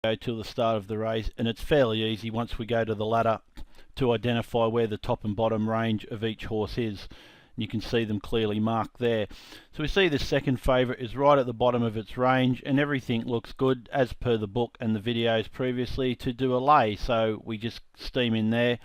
go till the start of the race, and it's fairly easy once we go to the ladder to identify where the top and bottom range of each horse is. You can see them clearly marked there. So we see the second favourite is right at the bottom of its range, and everything looks good as per the book and the videos previously to do a lay. So we just steam in there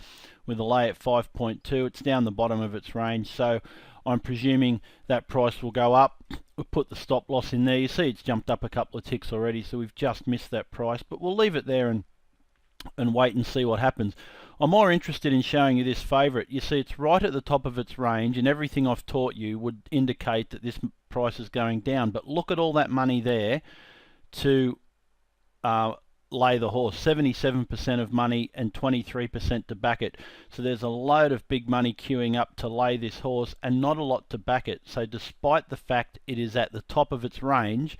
with a lay at 5.2. It's down the bottom of its range, so I'm presuming that price will go up. We'll put the stop loss in there. You see it's jumped up a couple of ticks already, so we've just missed that price, but we'll leave it there and wait and see what happens. I'm more interested in showing you this favourite. You see it's right at the top of its range, and everything I've taught you would indicate that this price is going down, but look at all that money there to lay the horse. 77% of money and 23% to back it. So there's a load of big money queuing up to lay this horse and not a lot to back it. So despite the fact it is at the top of its range,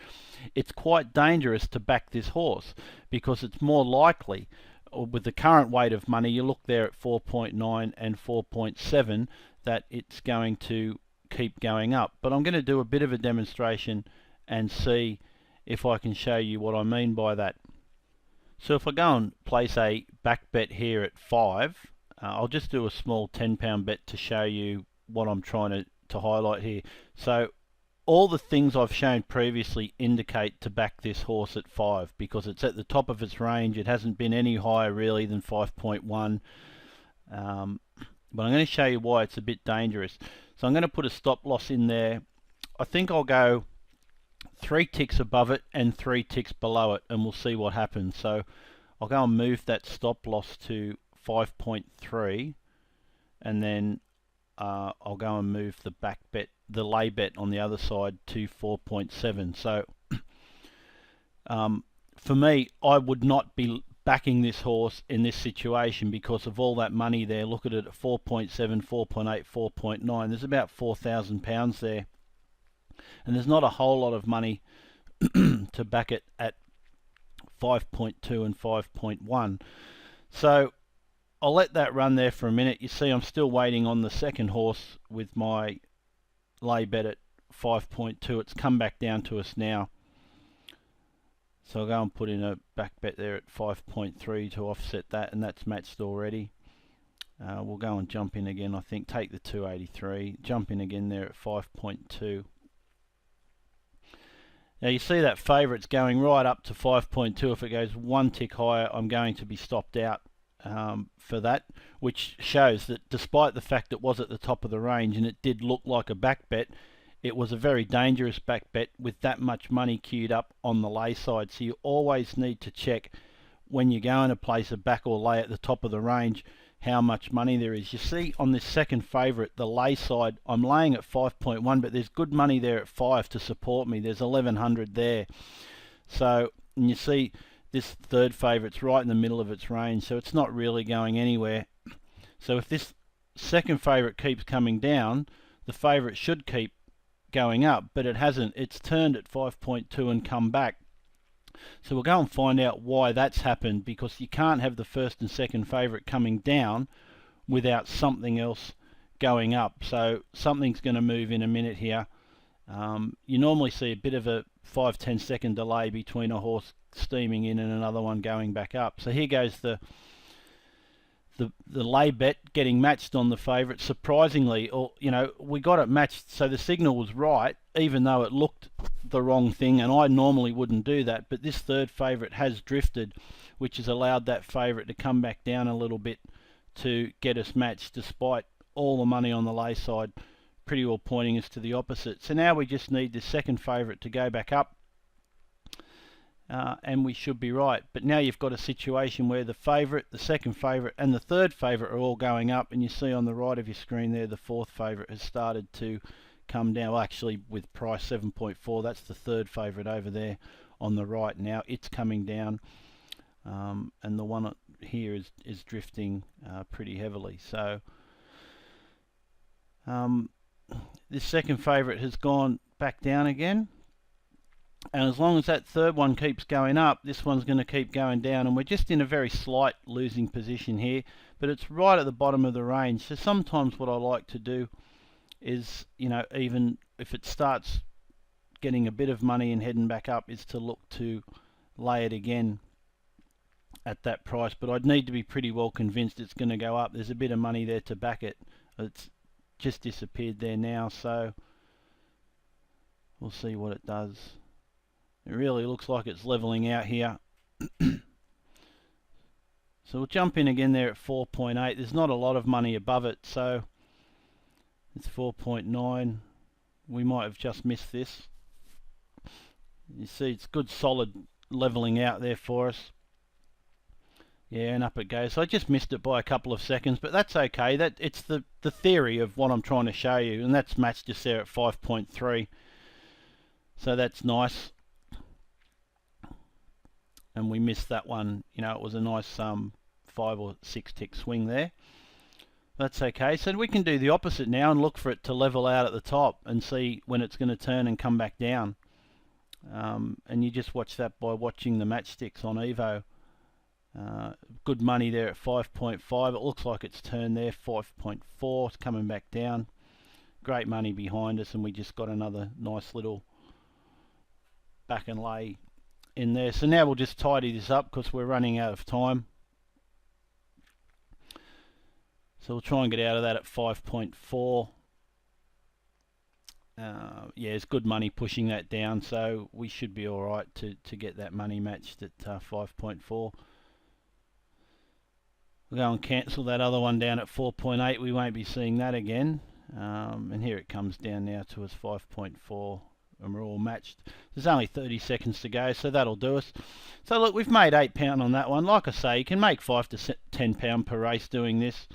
it's quite dangerous to back this horse, because it's more likely, with the current weight of money, you look there at 4.9 and 4.7, that it's going to keep going up. But I'm going to do a bit of a demonstration and see if I can show you what I mean by that. So if I go and place a back bet here at 5, I'll just do a small £10 bet to show you what I'm trying to highlight here. So all the things I've shown previously indicate to back this horse at 5, because it's at the top of its range. It hasn't been any higher really than 5.1. But I'm going to show you why it's a bit dangerous. So I'm going to put a stop loss in there. I think I'll go 3 ticks above it and 3 ticks below it, and we'll see what happens. So I'll go and move that stop loss to 5.3, and then I'll go and move the back bet, the lay bet on the other side, to 4.7. So for me, I would not be backing this horse in this situation because of all that money there. Look at it at 4.7, 4.8, 4.9. There's about £4,000 there, and there's not a whole lot of money to back it at 5.2 and 5.1. So I'll let that run there for a minute. You see I'm still waiting on the second horse with my lay bet at 5.2. It's come back down to us now. So I'll go and put in a back bet there at 5.3 to offset that, and that's matched already. We'll go and jump in again. I think take the 283, jump in again there at 5.2. Now you see that favourite's going right up to 5.2. If it goes 1 tick higher, I'm going to be stopped out for that, which shows that despite the fact it was at the top of the range and it did look like a back bet, it was a very dangerous back bet with that much money queued up on the lay side. So you always need to check when you're going to place a back or lay at the top of the range how much money there is. You see on this second favourite, the lay side, I'm laying at 5.1, but there's good money there at 5 to support me. There's 1100 there. So, and you see this third favourite's right in the middle of its range, so it's not really going anywhere. So if this second favourite keeps coming down, the favourite should keep going up, but it hasn't. It's turned at 5.2 and come back. So we'll go and find out why that's happened, because you can't have the first and second favourite coming down without something else going up. So something's going to move in a minute here. You normally see a bit of a 5-10 second delay between a horse steaming in and another one going back up. So here goes the lay bet getting matched on the favourite. Surprisingly, or we got it matched, so the signal was right, even though it looked the wrong thing, and I normally wouldn't do that, but this third favourite has drifted, which has allowed that favourite to come back down a little bit to get us matched, despite all the money on the lay side pretty well pointing us to the opposite. So now we just need the second favourite to go back up, and we should be right. But now you've got a situation where the favourite, the second favourite and the third favourite are all going up, and you see on the right of your screen there the fourth favourite has started to come down. Well, actually with price 7.4, that's the third favourite over there on the right. Now it's coming down, and the one here is drifting pretty heavily. So this second favourite has gone back down again, and as long as that third one keeps going up, this one's going to keep going down, and we're just in a very slight losing position here, but it's right at the bottom of the range. So sometimes what I like to do is, even if it starts getting a bit of money and heading back up, is to look to lay it again at that price, but I'd need to be pretty well convinced it's going to go up. There's a bit of money there to back it. It's just disappeared there now, so we'll see what it does. It really looks like it's leveling out here. So we'll jump in again there at 4.8. There's not a lot of money above it, so it's 4.9. We might have just missed this. You see it's good solid leveling out there for us. Yeah, and up it goes. So I just missed it by a couple of seconds, but that's okay. It's the theory of what I'm trying to show you, and that's matched just there at 5.3. So that's nice. And we missed that one. You know, it was a nice 5 or 6 tick swing there. That's okay. So we can do the opposite now and look for it to level out at the top and see when it's going to turn and come back down. And you just watch that by watching the matchsticks on Evo. Good money there at 5.5. It looks like it's turned there. 5.4. It's coming back down. Great money behind us, and we just got another nice little back and lay in there. So now we'll just tidy this up because we're running out of time. So we'll try and get out of that at 5.4. Yeah, it's good money pushing that down, so we should be alright to get that money matched at 5.4. We'll go and cancel that other one down at 4.8. We won't be seeing that again. And here it comes down now to us 5.4, and we're all matched. There's only 30 seconds to go, so that'll do us. So look, we've made £8 on that one. Like I say, you can make £5 to £10 per race doing this.